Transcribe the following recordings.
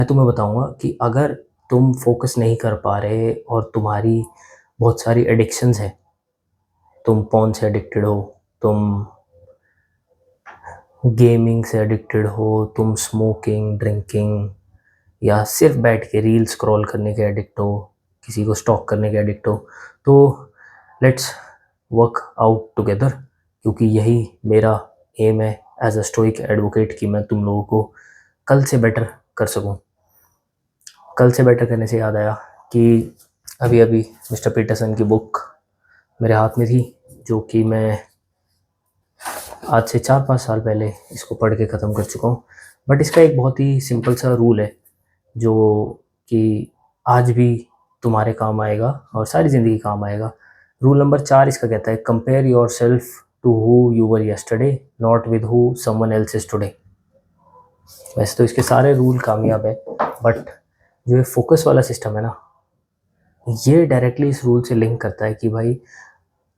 मैं तुम्हें बताऊँगा कि अगर तुम फ़ोकस नहीं कर पा रहे और तुम्हारी बहुत सारी एडिक्शंस हैं, तुम फ़ोन से एडिक्टेड हो, तुम गेमिंग से एडिक्टेड हो, तुम स्मोकिंग, ड्रिंकिंग या सिर्फ बैठ के रील स्क्रॉल करने के एडिक्ट हो, किसी को स्टॉक करने के एडिक्ट हो, तो लेट्स वर्क आउट टुगेदर, क्योंकि यही मेरा एम है एज अ स्टोइक एडवोकेट कि मैं तुम लोगों को कल से बेटर कर सकूं। कल से बेटर करने से याद आया कि अभी अभी मिस्टर पीटरसन की बुक मेरे हाथ में थी, जो कि मैं आज से 4-5 साल पहले इसको पढ़ के ख़त्म कर चुका हूँ। बट इसका एक बहुत ही सिंपल सा रूल है जो कि आज भी तुम्हारे काम आएगा और सारी ज़िंदगी काम आएगा। रूल नंबर 4 इसका कहता है, compare yourself to who you were yesterday, not with who someone else is today. वैसे तो इसके सारे रूल कामयाब है, बट जो ये फोकस वाला सिस्टम है ना, ये डायरेक्टली इस रूल से लिंक करता है कि भाई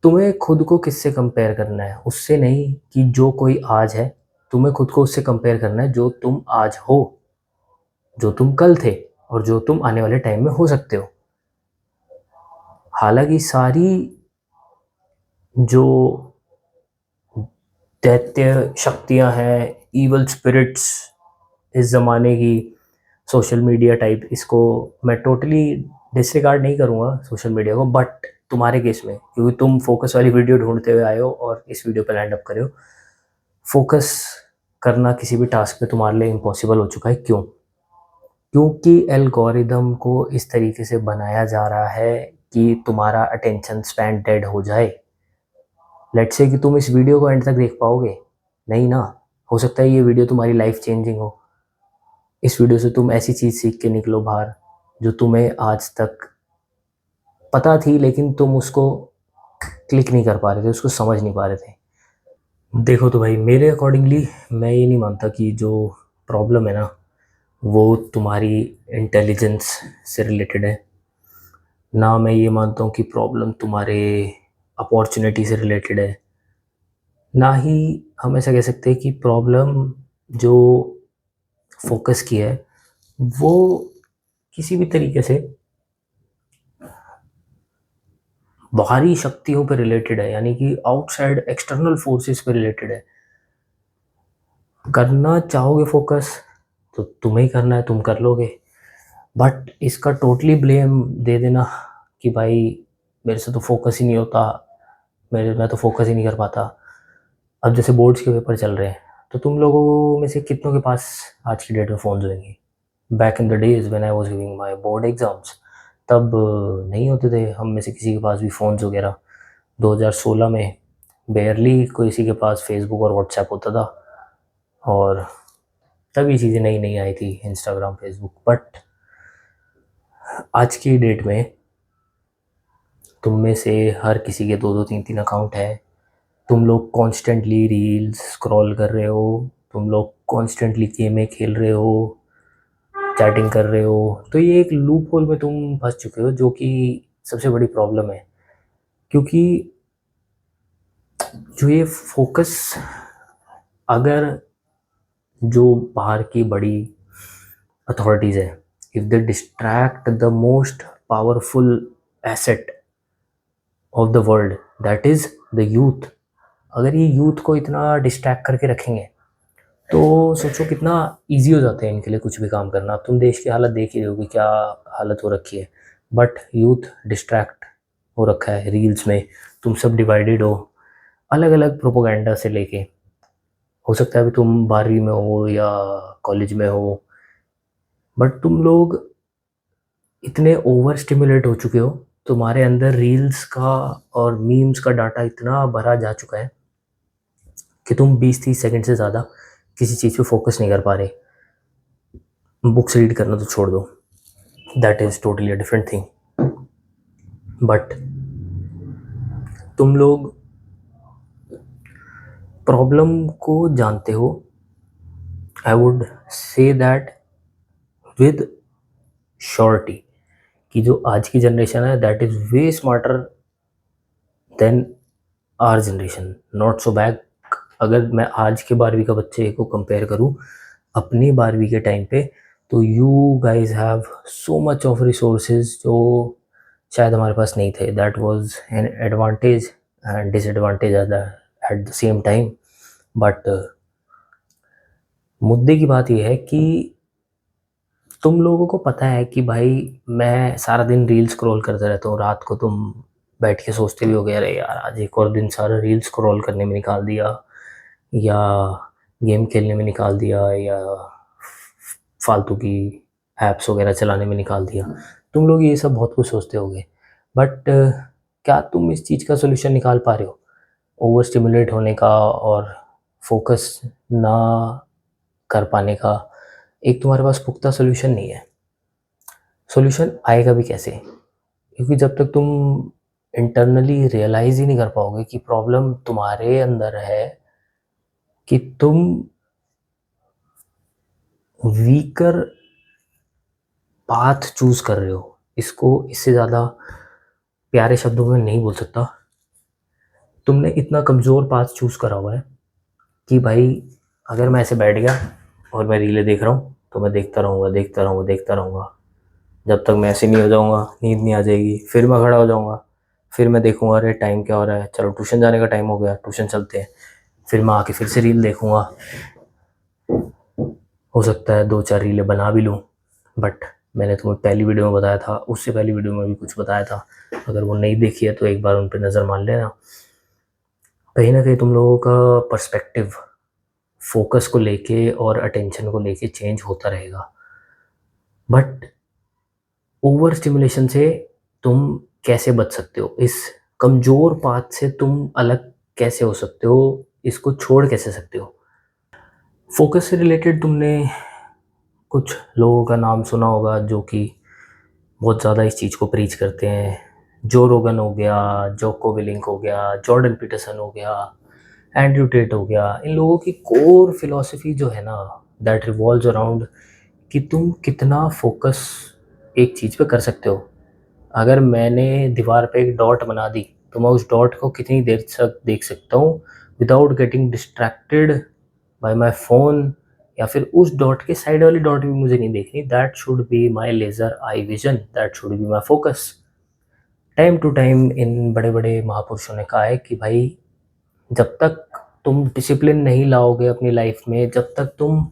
तुम्हें खुद को किससे कंपेयर करना है, उससे नहीं कि जो कोई आज है, तुम्हें खुद को उससे कंपेयर करना है जो तुम आज हो, जो तुम कल थे और जो तुम आने वाले टाइम में हो सकते हो। हालांकि सारी जो दैत्य शक्तियां हैं, इवल स्पिरिट्स इस ज़माने की, सोशल मीडिया टाइप, इसको मैं टोटली डिसरिगार्ड नहीं करूँगा सोशल मीडिया को, बट तुम्हारे केस में, क्योंकि तुम फोकस वाली वीडियो ढूंढते हुए आए हो और इस वीडियो पर लैंड अप करे हो, फोकस करना किसी भी टास्क पे तुम्हारे लिए इम्पॉसिबल हो चुका है। क्यों? क्योंकि एल्गोरिदम को इस तरीके से बनाया जा रहा है कि तुम्हारा अटेंशन स्पैन डेड हो जाए। लेट्स से कि तुम इस वीडियो को एंड तक देख पाओगे? नहीं ना। हो सकता है ये वीडियो तुम्हारी लाइफ चेंजिंग हो, इस वीडियो से तुम ऐसी चीज़ सीख के निकलो बाहर जो तुम्हें आज तक पता थी लेकिन तुम उसको क्लिक नहीं कर पा रहे थे, उसको समझ नहीं पा रहे थे। देखो तो भाई, मेरे अकॉर्डिंगली मैं ये नहीं मानता कि जो प्रॉब्लम है ना वो तुम्हारी इंटेलिजेंस से रिलेटेड है। ना मैं ये मानता हूँ कि प्रॉब्लम तुम्हारे अपॉर्चुनिटी से रिलेटेड है। ना ही हम ऐसा कह सकते हैं कि प्रॉब्लम जो फोकस की है वो किसी भी तरीके से बाहरी शक्तियों पे रिलेटेड है, यानी कि आउटसाइड एक्सटर्नल फोर्सेस पे रिलेटेड है। करना चाहोगे फोकस तो तुम्हें ही करना है, तुम कर लोगे। बट इसका टोटली ब्लेम दे देना कि भाई मेरे से तो फोकस ही नहीं होता, मैं तो फोकस ही नहीं कर पाता। अब जैसे बोर्ड्स के पेपर चल रहे हैं, तो तुम लोगों में से कितनों के पास आज की डेट में फ़ोन्स होंगे? Back in the days when I was giving my board exams, तब नहीं होते थे हम में से किसी के पास भी फ़ोन्स वगैरह। 2016 में बेयरली किसी के पास फेसबुक और व्हाट्सएप होता था, और तभी चीज़ें नई नई आई थी, इंस्टाग्राम, फेसबुक। बट आज की डेट में तुम में से हर किसी के दो दो तीन तीन अकाउंट है। तुम लोग कॉन्स्टेंटली रील्स स्क्रॉल कर रहे हो, तुम लोग कॉन्स्टेंटली गेमें खेल रहे हो, चैटिंग कर रहे हो। तो ये एक लूप होल में तुम फंस चुके हो, जो कि सबसे बड़ी प्रॉब्लम है। क्योंकि जो ये फोकस, अगर जो बाहर की बड़ी अथॉरिटीज़ है, if they distract the most powerful asset of the world, that is the youth, अगर ये यूथ को इतना डिस्ट्रैक्ट करके रखेंगे तो सोचो कितना इजी हो जाता है इनके लिए कुछ भी काम करना। तुम देश की हालत देख ही रहे हो कि क्या हालत हो रखी है। बट यूथ डिस्ट्रैक्ट हो रखा है रील्स में। तुम सब डिवाइडेड हो, अलग अलग प्रोपोगंडा से लेके। हो सकता है अभी तुम 12वीं में हो या कॉलेज में हो, बट तुम लोग इतने ओवर स्टिमुलेट हो चुके हो, तुम्हारे अंदर रील्स का और मीम्स का डाटा इतना भरा जा चुका है कि तुम 20-30 सेकंड से ज़्यादा किसी चीज़ पे फोकस नहीं कर पा रहे। बुक्स रीड करना तो छोड़ दो, that is totally a different thing. But तुम लोग प्रॉब्लम को जानते हो, I would say that with surety, कि जो आज की जनरेशन है that is way smarter than our generation, not so back. अगर मैं आज के 12वीं का बच्चे को कंपेयर करूं अपनी 12वीं के टाइम पे, तो you guys have so much of resources जो शायद हमारे पास नहीं थे. That was an advantage and disadvantage at the same time. But मुद्दे की बात यह है कि तुम लोगों को पता है कि भाई मैं सारा दिन रील स्क्रॉल करता रहता हूँ. रात को तुम बैठ के सोचते भी हो गया, अरे यार आज एक और दिन सारा रील स्क्रॉल करने में निकाल दिया, या गेम खेलने में निकाल दिया, या फालतू की ऐप्स वगैरह चलाने में निकाल दिया. तुम लोग ये सब बहुत कुछ सोचते होगे. बट क्या तुम इस चीज़ का सोल्यूशन निकाल पा रहे हो ओवर स्टिमुलेट होने का और फोकस ना कर पाने का? एक तुम्हारे पास पुख्ता सोल्यूशन नहीं है. सोल्यूशन आएगा भी कैसे? क्योंकि जब तक तुम इंटरनली रियलाइज ही नहीं कर पाओगे कि प्रॉब्लम तुम्हारे अंदर है, कि तुम वीकर पाथ चूज कर रहे हो. इसको इससे ज़्यादा प्यारे शब्दों में नहीं बोल सकता. तुमने इतना कमज़ोर पाथ चूज करा हुआ है कि भाई अगर मैं ऐसे बैठ गया और मैं रीलें देख रहा हूँ तो मैं देखता रहूँगा जब तक मैं ऐसे नहीं हो जाऊँगा, नींद नहीं आ जाएगी. फिर मैं खड़ा हो जाऊँगा, फिर मैं देखूँगा अरे टाइम क्या हो रहा है, चलो ट्यूशन जाने का टाइम हो गया, ट्यूशन चलते हैं. फिर मैं आके फिर से रील देखूँगा. हो सकता है 2-4 रीलें बना भी लूँ. बट मैंने तुम्हें पहली वीडियो में बताया था, उससे पहली वीडियो में भी कुछ बताया था, अगर वो नहीं देखी है तो एक बार उन पर नज़र मार लेना. कहीं ना कहीं तुम लोगों का पर्सपेक्टिव फोकस को लेके और अटेंशन को लेके चेंज होता रहेगा. बट ओवर स्टिमुलेशन से तुम कैसे बच सकते हो? इस कमज़ोर पाथ से तुम अलग कैसे हो सकते हो? इसको छोड़ कैसे सकते हो? फोकस से रिलेटेड तुमने कुछ लोगों का नाम सुना होगा जो कि बहुत ज़्यादा इस चीज़ को प्रीच करते हैं. जो रोगन हो गया, जोको विलिंग हो गया, जॉर्डन पीटरसन हो गया, एंड्रयू टेट हो गया. इन लोगों की कोर फिलॉसफी जो है ना, दैट रिवॉल्व्स अराउंड कि तुम कितना फोकस एक चीज़ पे कर सकते हो. अगर मैंने दीवार पे एक डॉट बना दी तो मैं उस डॉट को कितनी देर तक देख सकता हूँ without getting distracted by my phone, या फिर उस डॉट के साइड वाली डॉट भी मुझे नहीं देखनी. That should be my laser eye vision, that should be my focus. Time to time इन बड़े बड़े महापुरुषों ने कहा है कि भाई जब तक तुम डिसिप्लिन नहीं लाओगे अपनी लाइफ में, जब तक तुम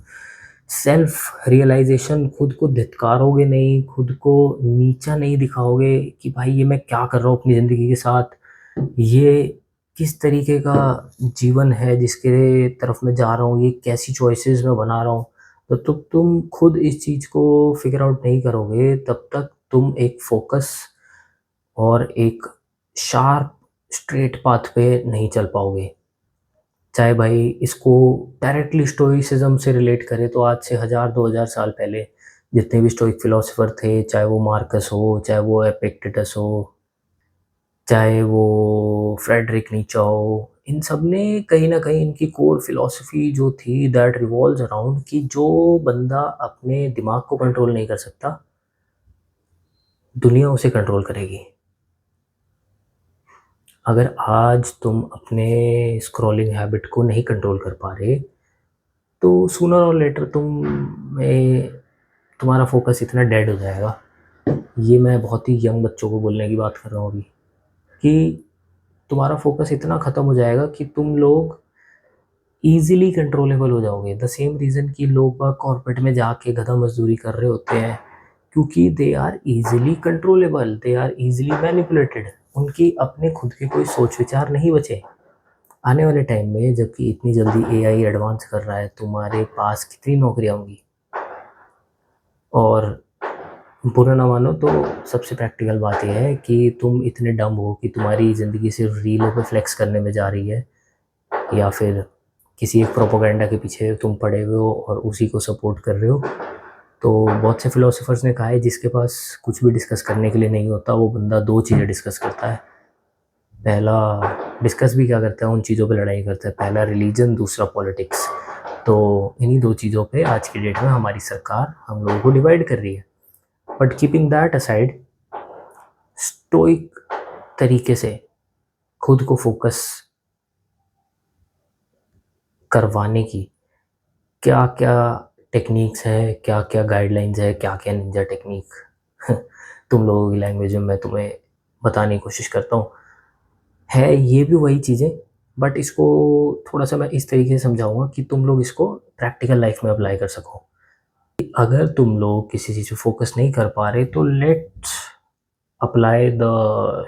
सेल्फ रियलाइजेशन, खुद को धिक्कारोगे नहीं, खुद को नीचा नहीं दिखाओगे कि भाई ये मैं क्या कर रहा हूँ अपनी ज़िंदगी के साथ, ये किस तरीके का जीवन है जिसके तरफ मैं जा रहा हूँ, ये कैसी चॉइसेस मैं बना रहा हूँ, तो तुम खुद इस चीज़ को फिगर आउट नहीं करोगे तब तक तुम एक फोकस और एक शार्प स्ट्रेट पाथ पे नहीं चल पाओगे. चाहे भाई इसको डायरेक्टली स्टोइसिज्म से रिलेट करें तो आज से 1000-2000 साल पहले जितने भी स्टोइक फिलोसोफर थे, चाहे वो मार्कस हो, चाहे वो एपिक्टेटस हो, चाहे वो फ्रेडरिक नीचा हो, इन सब ने कहीं ना कहीं इनकी कोर फिलॉसफी जो थी दैट रिवॉल्व्स अराउंड कि जो बंदा अपने दिमाग को कंट्रोल नहीं कर सकता, दुनिया उसे कंट्रोल करेगी. अगर आज तुम अपने स्क्रॉलिंग हैबिट को नहीं कंट्रोल कर पा रहे तो सूनर और लेटर तुम्हारा फोकस इतना डेड हो जाएगा. ये मैं बहुत ही यंग बच्चों को बोलने की बात कर रहा हूँ अभी, कि तुम्हारा फोकस इतना ख़त्म हो जाएगा कि तुम लोग ईजिली कंट्रोलेबल हो जाओगे. द सेम रीज़न कि लोग बाग कॉर्पोरेट में जाके गधा मजदूरी कर रहे होते हैं, क्योंकि they are easily controllable, they are easily manipulated. उनकी अपने खुद के कोई सोच विचार नहीं बचे. आने वाले टाइम में जबकि इतनी जल्दी एआई एडवांस कर रहा है, तुम्हारे पास कितनी नौकरियां होंगी. और बुरा ना मानो तो सबसे प्रैक्टिकल बात यह है कि तुम इतने डम हो कि तुम्हारी ज़िंदगी सिर्फ रीलों पे फ्लेक्स करने में जा रही है, या फिर किसी एक प्रोपोगंडा के पीछे तुम पड़े हुए हो और उसी को सपोर्ट कर रहे हो. तो बहुत से फिलोसोफर्स ने कहा है जिसके पास कुछ भी डिस्कस करने के लिए नहीं होता वो बंदा दो चीज़ें डिस्कस करता है. पहला डिस्कस भी क्या करता है, उन चीज़ों पे लड़ाई करता है. पहला रिलीजन, दूसरा पॉलिटिक्स. तो इन्हीं दो चीज़ों पे आज की डेट में हमारी सरकार हम लोगों को डिवाइड कर रही है. But keeping that aside, stoic तरीके से खुद को फोकस करवाने की क्या क्या टेक्निक्स है, क्या-क्या गाइडलाइंस है, क्या-क्या निंजा टेक्निक तुम लोगों की लैंग्वेज में मैं तुम्हें बताने की कोशिश करता हूँ। है ये भी वही चीज़ें, बट इसको थोड़ा-सा मैं इस तरीके से समझाऊँगा कि तुम लोग इसको प्रैक्टिकल लाइफ़ में अप्लाई कर सको। अगर तुम लोग किसी चीज़ पे फ़ोकस नहीं कर पा रहे तो let's apply the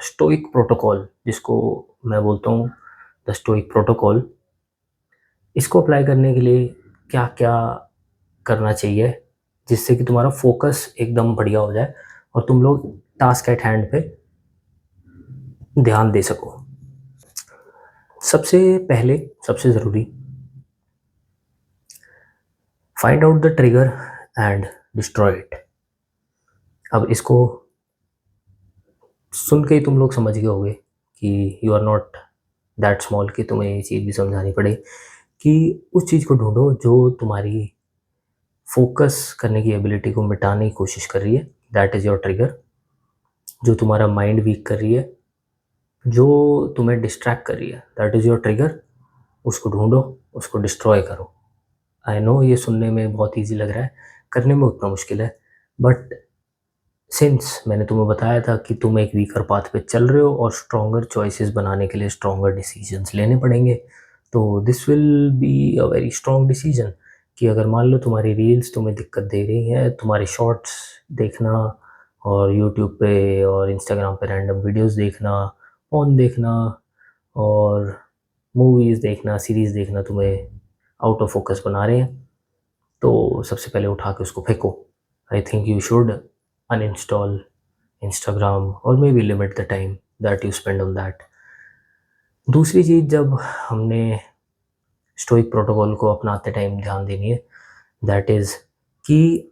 stoic protocol, जिसको मैं बोलता हूँ द स्टोइक प्रोटोकॉल। इसको अप्लाई करने के लिए क्या-क्या करना चाहिए, जिससे कि तुम्हारा फ़ोकस एकदम बढ़िया हो जाए और तुम लोग टास्क एट हैंड पे ध्यान दे सको। सबसे पहले, सबसे ज़रूरी, find out the trigger and destroy it. अब इसको सुन के ही तुम लोग समझ गए होगे कि you are not that small कि तुम्हें ये चीज़ भी समझानी पड़े कि उस चीज़ को ढूँढो जो तुम्हारी फ़ोकस करने की एबिलिटी को मिटाने की कोशिश कर रही है, दैट इज़ योर ट्रिगर। जो तुम्हारा माइंड वीक कर रही है, जो तुम्हें डिस्ट्रैक्ट कर रही है, दैट इज़ योर ट्रिगर। उसको ढूँढो, उसको डिस्ट्रॉय करो। आई नो ये सुनने में बहुत ईज़ी लग रहा है, करने में उतना मुश्किल है, बट सिंस मैंने तुम्हें बताया था कि तुम एक वीकर पाथ पे चल रहे हो और स्ट्रॉन्गर चॉइसेस बनाने के लिए स्ट्रॉन्गर डिसीजंस लेने पड़ेंगे, तो this will be a very strong decision कि अगर मान लो तुम्हारी रील्स तुम्हें दिक्कत दे रही हैं, तुम्हारी शॉर्ट्स देखना और यूट्यूब पे और इंस्टाग्राम पे रैंडम वीडियोस देखना, फ़ोन देखना और मूवीज़ देखना, सीरीज़ देखना तुम्हें आउट ऑफ फोकस बना रहे हैं, तो सबसे पहले उठा के उसको फेंको। I think you should uninstall Instagram और maybe limit the time that you spend on that. दूसरी चीज़, जब हमने स्टोइक प्रोटोकॉल को अपनाते टाइम ध्यान देनी है, दैट इज़ कि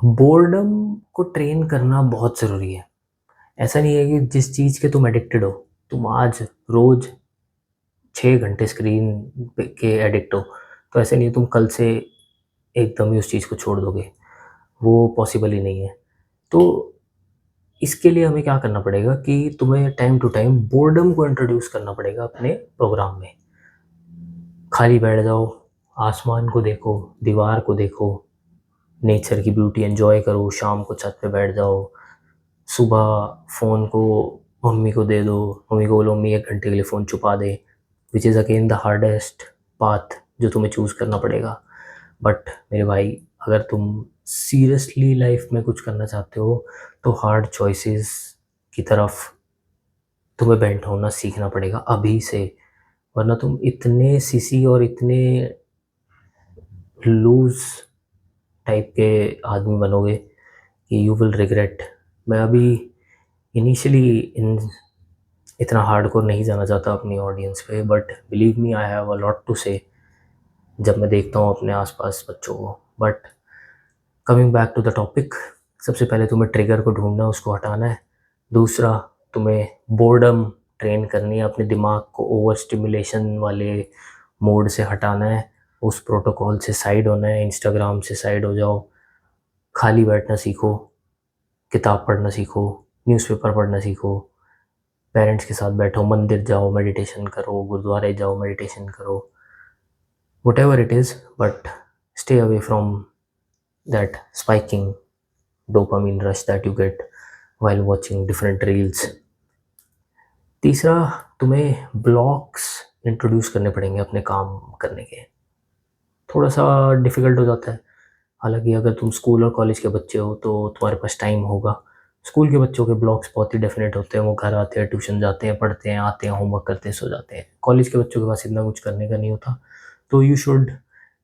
बोर्डम को ट्रेन करना बहुत ज़रूरी है। ऐसा नहीं है कि जिस चीज़ के तुम एडिक्टेड हो, तुम आज रोज़ 6 घंटे स्क्रीन पे के एडिक्ट हो, तो ऐसे नहीं है तुम कल से एकदम ही उस चीज़ को छोड़ दोगे, वो पॉसिबल ही नहीं है। तो इसके लिए हमें क्या करना पड़ेगा कि तुम्हें टाइम टू टाइम बोर्डम को इंट्रोड्यूस करना पड़ेगा अपने प्रोग्राम में। खाली बैठ जाओ, आसमान को देखो, दीवार को देखो, नेचर की ब्यूटी एन्जॉय करो, शाम को छत पे बैठ जाओ, सुबह फ़ोन को मम्मी को दे दो, मम्मी को बोलो मम्मी 1 घंटे के लिए फ़ोन छुपा दे, which is again the hardest path जो तुम्हें चूज़ करना पड़ेगा। बट मेरे भाई, अगर तुम सीरियसली लाइफ में कुछ करना चाहते हो, तो हार्ड चॉइसेस की तरफ तुम्हें बेंट होना सीखना पड़ेगा अभी से, वरना तुम इतने सीसी और इतने लूज़ टाइप के आदमी बनोगे कि यू विल रिग्रेट। मैं अभी इनिशियली इन इतना हार्डकोर नहीं जाना चाहता अपनी ऑडियंस पे, but believe me I have a lot to say जब मैं देखता हूँ अपने आसपास बच्चों को। But coming back to the topic, सबसे पहले तुम्हें ट्रिगर को ढूंढना है, उसको हटाना है। दूसरा, तुम्हें बोर्डम ट्रेन करनी है, अपने दिमाग को ओवर स्टिमुलेशन वाले मोड से हटाना है, उस प्रोटोकॉल से साइड होना है, इंस्टाग्राम से साइड हो जाओ, खाली बैठना सीखो, किताब पढ़ना सीखो, न्यूज़पेपर पढ़ना सीखो, पेरेंट्स के साथ बैठो, मंदिर जाओ मेडिटेशन करो, गुरुद्वारे जाओ मेडिटेशन करो, whatever it is, but stay away from that spiking dopamine rush that you get while watching different reels. तीसरा, तुम्हें ब्लॉक्स इंट्रोड्यूस करने पड़ेंगे अपने काम करने के। थोड़ा सा डिफ़िकल्ट हो जाता है, हालांकि अगर तुम स्कूल और कॉलेज के बच्चे हो तो तुम्हारे पास टाइम होगा। स्कूल के बच्चों के ब्लॉक्स बहुत ही डेफिनेट होते हैं, वो घर आते हैं, ट्यूशन जाते हैं, पढ़ते हैं, आते हैं, होमवर्क करते हैं, सो जाते हैं। कॉलेज के बच्चों के पास इतना कुछ करने का नहीं होता, तो you should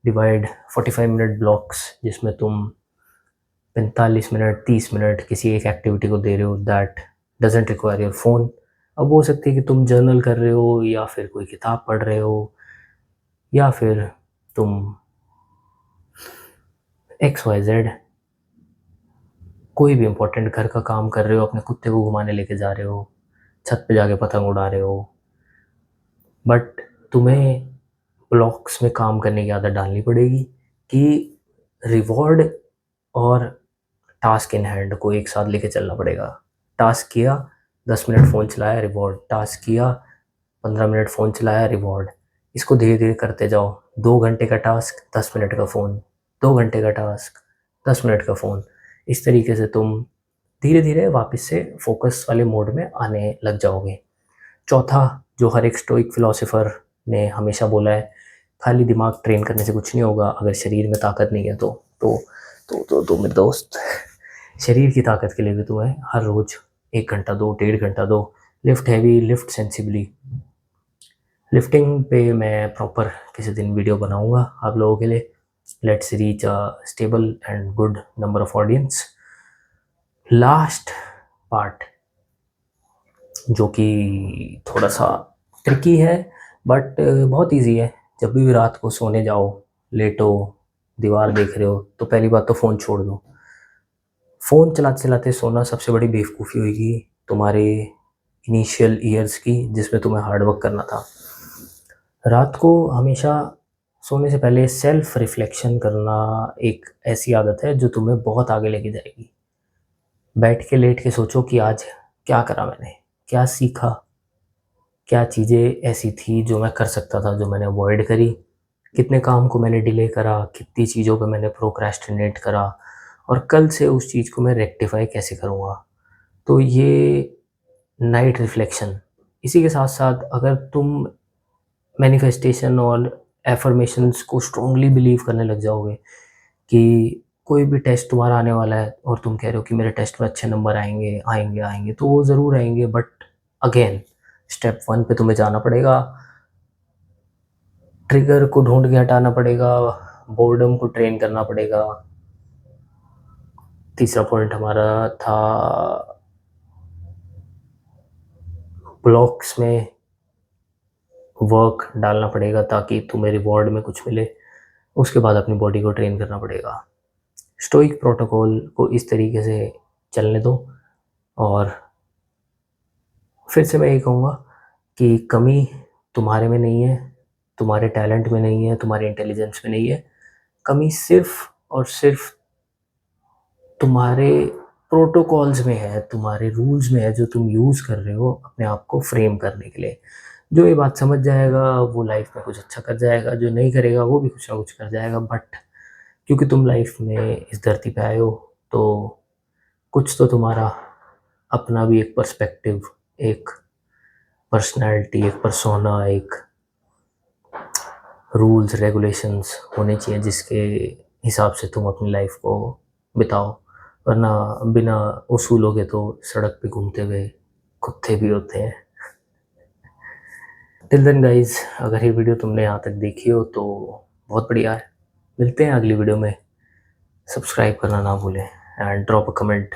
divide 45 minute blocks, जिसमें तुम 45 मिनट 30 मिनट किसी एक एक्टिविटी को दे रहे हो that doesn't require your phone. अब हो सकती है कि तुम जर्नल कर रहे हो, या फिर कोई किताब पढ़ रहे हो, या फिर तुम एक्स वाई जेड कोई भी इम्पोर्टेंट घर का काम कर रहे हो, अपने कुत्ते को घुमाने लेके जा रहे हो, छत पे जाके पतंग उड़ा रहे हो, बट तुम्हें ब्लॉक्स में काम करने की आदत डालनी पड़ेगी कि रिवॉर्ड और टास्क इन हैंड को एक साथ लेके चलना पड़ेगा। टास्क किया, 10 मिनट फ़ोन चलाया, रिवॉर्ड। टास्क किया, 15 मिनट फ़ोन चलाया, रिवॉर्ड। इसको धीरे-धीरे करते जाओ। 2 घंटे का टास्क 10 मिनट का फ़ोन, 2 घंटे का टास्क 10 मिनट का फ़ोन। इस तरीके से तुम धीरे-धीरे वापस से फ़ोकस वाले मोड में आने लग जाओगे। चौथा, जो हर एक स्टोइक फ़िलॉसफ़र ने हमेशा बोला है, खाली दिमाग ट्रेन करने से कुछ नहीं होगा अगर शरीर में ताकत नहीं है तो। तो मेरे दोस्त, शरीर की ताकत के लिए भी तुम्हें हर रोज़ 1 घंटा दो, 1.5 घंटा दो। Lift heavy, lift sensibly. Lifting पे मैं प्रॉपर किसी दिन वीडियो बनाऊंगा आप लोगों के लिए। Let's reach a stable and good number of audience. Last part, जो कि थोड़ा सा ट्रिकी है बट बहुत इजी है। जब भी रात को सोने जाओ, लेटो, दीवार देख रहे हो, तो पहली बात तो फ़ोन छोड़ दो। फ़ोन चलाते चलाते सोना सबसे बड़ी बेवकूफ़ी होगी तुम्हारे इनिशियल ईयर्स की, जिसमें तुम्हें हार्ड वर्क करना था। रात को हमेशा सोने से पहले सेल्फ रिफ्लेक्शन करना एक ऐसी आदत है जो तुम्हें बहुत आगे लेके जाएगी। बैठ के लेट के सोचो कि आज क्या करा मैंने, क्या सीखा, क्या चीज़ें ऐसी थी जो मैं कर सकता था जो मैंने अवॉइड करी, कितने काम को मैंने डिले करा, कितनी चीज़ों पे मैंने प्रोक्रेस्टिनेट करा, और कल से उस चीज़ को मैं रेक्टिफाई कैसे करूँगा। तो ये नाइट रिफ्लेक्शन। इसी के साथ साथ अगर तुम मैनिफेस्टेशन और एफर्मेशंस को स्ट्रांगली बिलीव करने लग जाओगे कि कोई भी टेस्ट तुम्हारा आने वाला है और तुम कह रहे हो कि मेरे टेस्ट में अच्छे नंबर आएंगे आएंगे आएंगे, तो वो ज़रूर आएंगे, बट अगेन स्टेप 1 पे तुम्हें जाना पड़ेगा। ट्रिगर को ढूंढ के हटाना पड़ेगा, बोर्डम को ट्रेन करना पड़ेगा। तीसरा पॉइंट हमारा था ब्लॉक्स में वर्क डालना पड़ेगा ताकि तुम्हें रिवॉर्ड में कुछ मिले। उसके बाद अपनी बॉडी को ट्रेन करना पड़ेगा। स्टोइक प्रोटोकॉल को इस तरीके से चलने दो। और फिर से मैं ये कहूँगा कि कमी तुम्हारे में नहीं है, तुम्हारे टैलेंट में नहीं है, तुम्हारे इंटेलिजेंस में नहीं है। कमी सिर्फ और सिर्फ तुम्हारे प्रोटोकॉल्स में है, तुम्हारे रूल्स में है जो तुम यूज़ कर रहे हो अपने आप को फ्रेम करने के लिए। जो ये बात समझ जाएगा वो लाइफ में कुछ अच्छा कर जाएगा, जो नहीं करेगा वो भी कुछ ना कुछ कर जाएगा। बट क्योंकि तुम लाइफ में इस धरती पे आए हो, तो कुछ तो तुम्हारा अपना भी एक पर्सपेक्टिव, एक पर्सनैलिटी, एक पर्सोना, एक रूल्स रेगुलेशंस होने चाहिए जिसके हिसाब से तुम अपनी लाइफ को बिताओ। वरना बिना उसूलों के तो सड़क पे घूमते हुए कुत्ते भी होते हैं। टिल देन गाइज, अगर ये वीडियो तुमने यहाँ तक देखी हो तो बहुत बढ़िया है। मिलते हैं अगली वीडियो में। सब्सक्राइब करना ना भूलें and drop a comment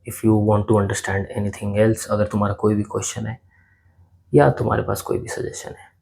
if you want to understand anything else. अगर तुम्हारा कोई भी क्वेश्चन है या तुम्हारे पास कोई भी सजेशन है।